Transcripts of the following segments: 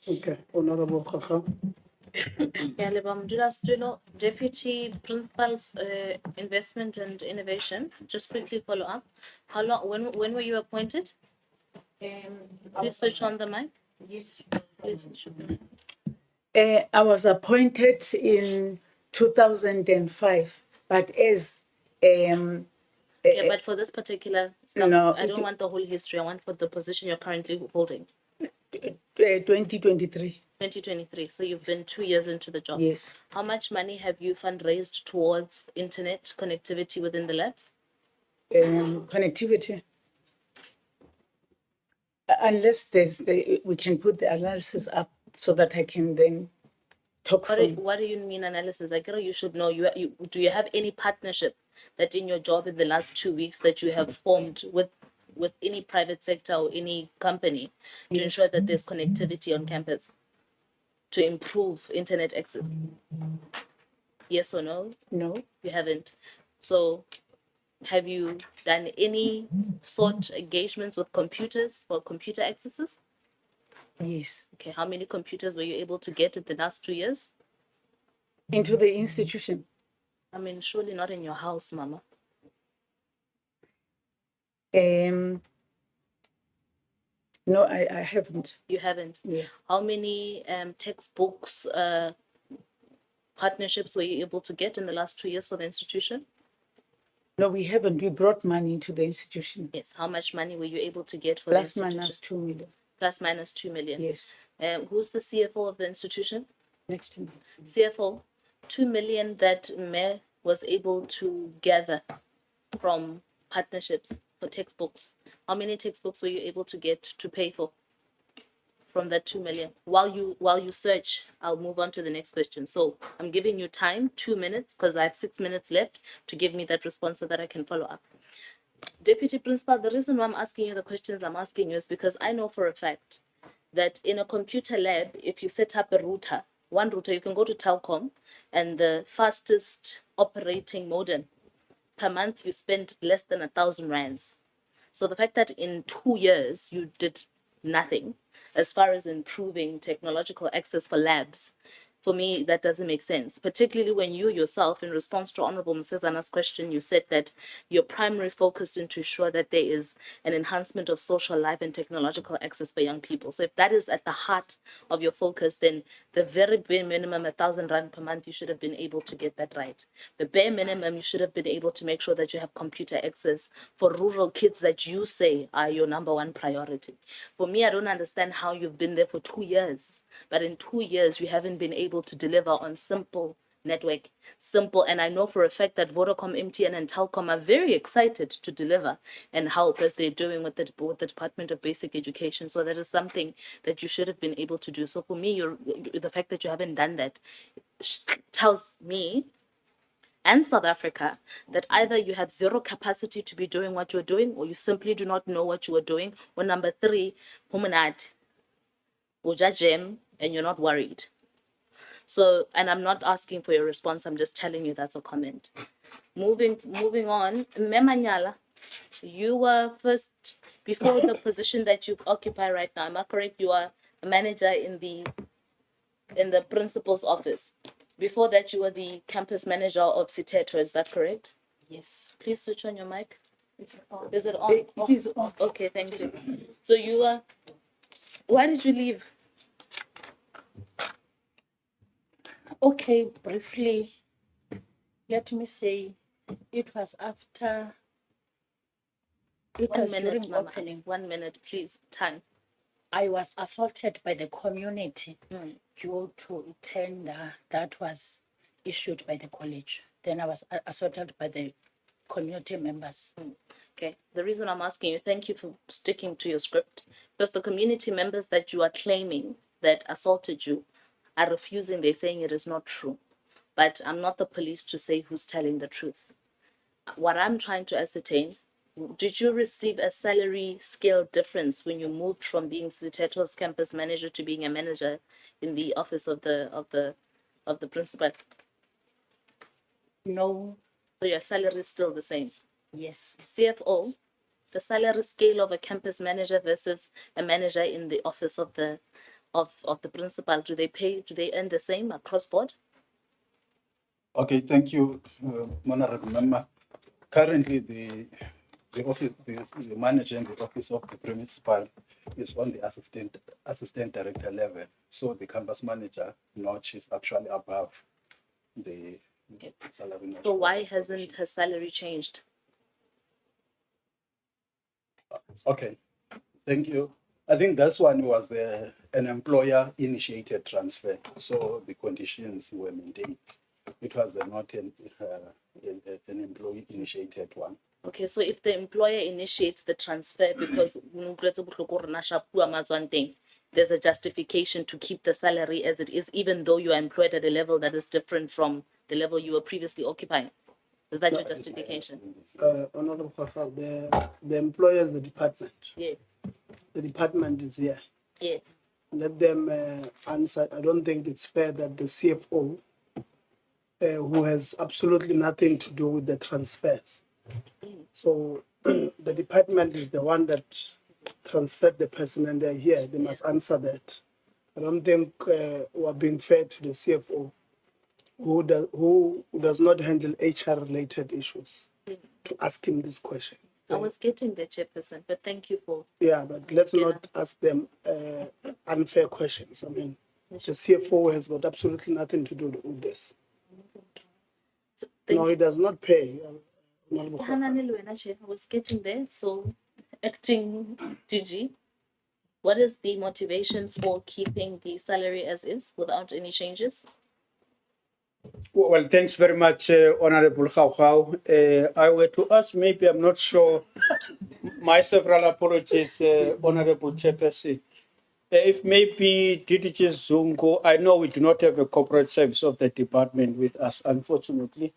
Okay, Honorable Khakhau. Yeah, Lebam Deputy Principal's Investment and Innovation. Just quickly follow up. How long? When were you appointed? Please switch on the mic. Yes. Please switch on the mic. I was appointed in 2005, but as Yeah, but for this particular stuff, No, I don't want the whole history. I want for the position you're currently holding. 2023. 2023. So you've been 2 years into the job. Yes. How much money have you fundraised towards internet connectivity within the labs? Connectivity. Unless we can put the analysis up so that I can then talk from. What do you mean analysis? I get you should know. Do you have any partnership that in your job in the last 2 weeks that you have formed with any private sector or any company to Yes. ensure that there's connectivity on campus to improve internet access? Yes or no? No. You haven't. So have you done any sort engagements with computers for computer accesses? Yes. Okay, how many computers were you able to get in the last 2 years? Into the institution. I mean, surely not in your house, Mama. No, I haven't. You haven't. Yeah. How many textbooks partnerships were you able to get in the last 2 years for the institution? No, we haven't. We brought money into the institution. Yes. How much money were you able to get for Plus the institution? minus 2 million. Plus minus 2 million. Yes. Who's the CFO of the institution? Next to me. CFO, 2 million that Mayor was able to gather from partnerships for textbooks. How many textbooks were you able to get to pay for from that 2 million? While you search, I'll move on to the next question. So I'm giving you time, 2 minutes, because I have 6 minutes left to give me that response so that I can follow up. Deputy Principal, the reason why I'm asking you the questions I'm asking you is because I know for a fact that in a computer lab, if you set up a router, one router, you can go to Telkom, and the fastest operating modem per month, you spend less than 1,000 rands. So the fact that in 2 years you did nothing as far as improving technological access for labs, for me, that doesn't make sense, particularly when you yourself, in response to Honorable Msezana's question, you said that your primary focus is to ensure that there is an enhancement of social life and technological access for young people. So if that is at the heart of your focus, then the very bare minimum, 1,000 rand per month, you should have been able to get that right. The bare minimum, you should have been able to make sure that you have computer access for rural kids that you say are your number one priority. For me, I don't understand how you've been there for 2 years, but in 2 years, you haven't been able to deliver on simple network. And I know for a fact that Vodacom, MTN, and Telkom are very excited to deliver and help as they're doing with the Department of Basic Education. So that is something that you should have been able to do. So for me, the fact that you haven't done that tells me and South Africa that either you have zero capacity to be doing what you're doing, or you simply do not know what you are doing. Or number three, humanat, ujajem, and you're not worried. So, and I'm not asking for your response, I'm just telling you that's a comment. Moving on, Memanyala, you were first, before the position that you occupy right now, am I correct? You are a manager in the principal's office. Before that, you were the campus manager of Siteto, is that correct? Yes. Please switch on your mic. Is it on? It is on. Okay, thank you. So you were, why did you leave? Okay, briefly, let me say it was after, it was during Mama. opening. 1 minute, please, time. I was assaulted by the community due to a tender that was issued by the college. Then I was assaulted by the community members. Okay, the reason I'm asking you, thank you for sticking to your script, because the community members that you are claiming that assaulted you are refusing. They're saying it is not true. But I'm not the police to say who's telling the truth. What I'm trying to ascertain, did you receive a salary scale difference when you moved from being Siteto's campus manager to being a manager in the office of the principal? No. So your salary is still the same? Yes. CFO, the salary scale of a campus manager versus a manager in the office of the of the principal? Do they earn the same across board? Okay, thank you, Honorable Member. Currently, the office, the manager in the office of the principal is on the assistant director level. So the campus manager notch is actually above the salary notch. So why hasn't her salary changed? Okay, thank you. I think that's one was an employer-initiated transfer, so the conditions were maintained. It was not an employee-initiated one. Okay, so if the employer initiates the transfer because there's a justification to keep the salary as it is, even though you are employed at a level that is different from the level you were previously occupying. Is that your justification? Honorable Khakhau, the employer is the department. Yes. The department is here. Yes. Let them answer. I don't think it's fair that the CFO, who has absolutely nothing to do with the transfers. So the department is the one that transferred the person and they're here. They must answer that. I don't think we're being fair to the CFO, who does not handle HR-related issues, to ask him this question. I was getting the chairperson, but thank you for. Yeah, but let's not ask them unfair questions. I mean, the CFO has got absolutely nothing to do with this. So No, he does not pay. Honorable Khakhau. I was getting there. So, acting DG, what is the motivation for keeping the salary as is without any changes? Well, thanks very much, Honorable Khakhau. I were to ask, maybe I'm not sure. My several apologies, Honorable Chairperson. If maybe DDG Zungo, I know we do not have a corporate service of the department with us, unfortunately.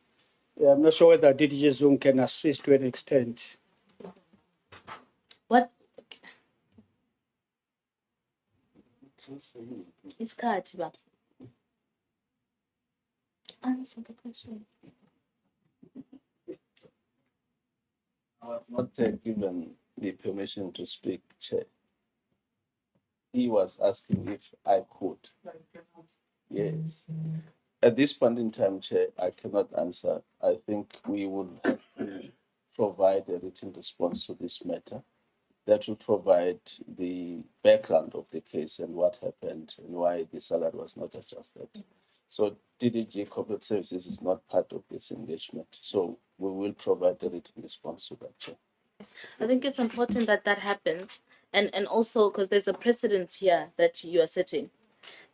I'm not sure whether DDG Zungo can assist to an extent. What? It's Katiba. Answer the question. I was not given the permission to speak, Chair. He was asking if I could. Yes. At this point in time, Chair, I cannot answer. I think we would have to provide a written response to this matter that will provide the background of the case and what happened and why the salary was not adjusted. So DDG Corporate Services is not part of this engagement. So we will provide a written response to that, Chair. I think it's important that that happens. And also because there's a precedent here that you are setting.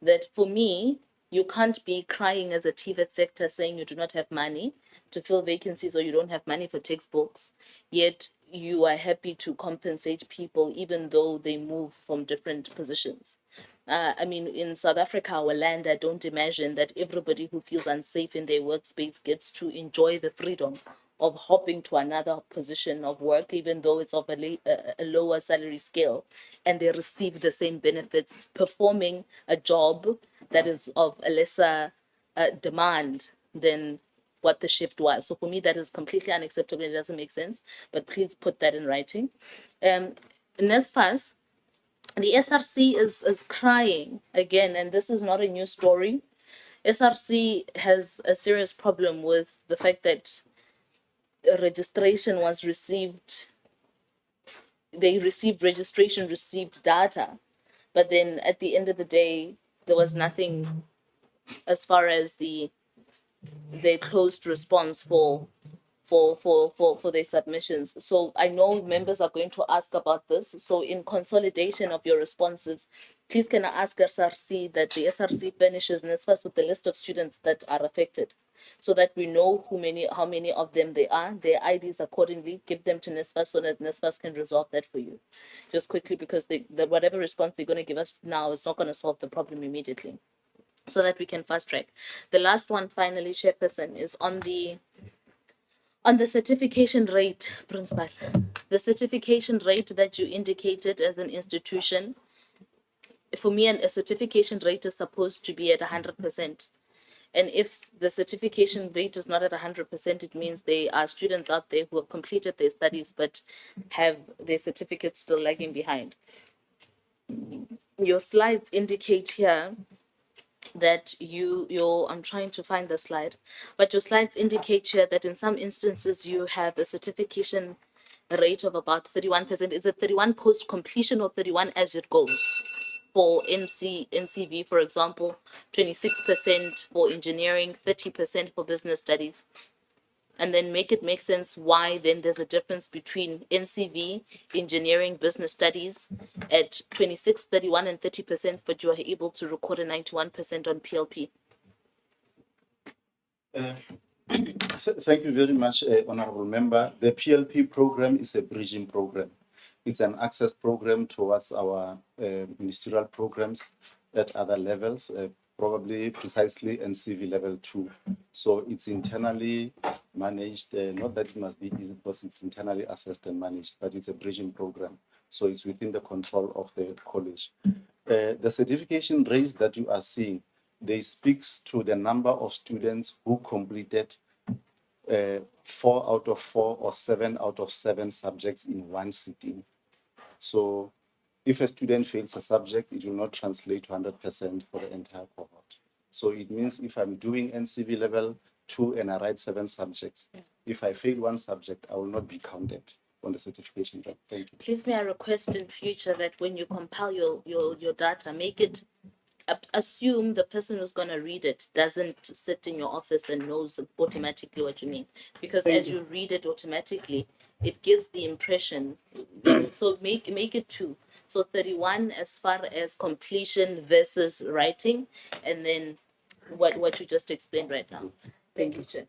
That for me, you can't be crying as a TVET sector saying you do not have money to fill vacancies or you don't have money for textbooks, yet you are happy to compensate people even though they move from different positions. I mean, in South Africa, our land, I don't imagine that everybody who feels unsafe in their workspace gets to enjoy the freedom of hopping to another position of work, even though it's of a lower salary scale, and they receive the same benefits, performing a job that is of a lesser demand than what the shift was. So for me, that is completely unacceptable. It doesn't make sense, but please put that in writing. NSFAS, the SRC is crying again, and this is not a new story. SRC has a serious problem with the fact that registration was received. They received registration, received data, but then at the end of the day, there was nothing as far as the closed response for their submissions. So I know members are going to ask about this. So in consolidation of your responses, please can I ask SRC that the SRC furnishes NSFAS with the list of students that are affected, so that we know how many of them they are, their IDs accordingly, give them to NSFAS so that NSFAS can resolve that for you. Just quickly, because the whatever response they're going to give us now is not going to solve the problem immediately, so that we can fast track. The last one, finally, Chairperson, is on the certification rate, Principal. The certification rate that you indicated as an institution, for me, a certification rate is supposed to be at 100%. And if the certification rate is not at 100%, it means there are students out there who have completed their studies but have their certificates still lagging behind. your slides indicate here that I'm trying to find the slide, but your slides indicate here that in some instances you have a certification rate of about 31%. Is it 31 post completion or 31 as it goes? For NCV, for example, 26% for engineering, 30% for business studies. And then make it make sense why then there's a difference between NCV, engineering, business studies at 26, 31, and 30%, but you are able to record a 91% on PLP. Thank you very much, Honorable Member. The PLP program is a bridging program. It's an access program towards our ministerial programs at other levels, probably precisely NCV level 2. So it's internally managed, not that it must be easy because it's internally assessed and managed, but it's a bridging program. So it's within the control of the college. The certification rates that you are seeing, they speaks to the number of students who completed 4 out of 4 or 7 out of 7 subjects in one sitting. So if a student fails a subject, it will not translate to 100% for the entire cohort. So it means if I'm doing NCV level 2 and I write 7 subjects, if I fail one subject, I will not be counted on the certification rate. Thank you. Please may I request in future that when you compile your data, make it assume the person who's going to read it doesn't sit in your office and knows automatically what you mean, because as you read it automatically it gives the impression. So make it 2, so 31 as far as completion versus writing, and then what you just explained right now. Thank you, Chair.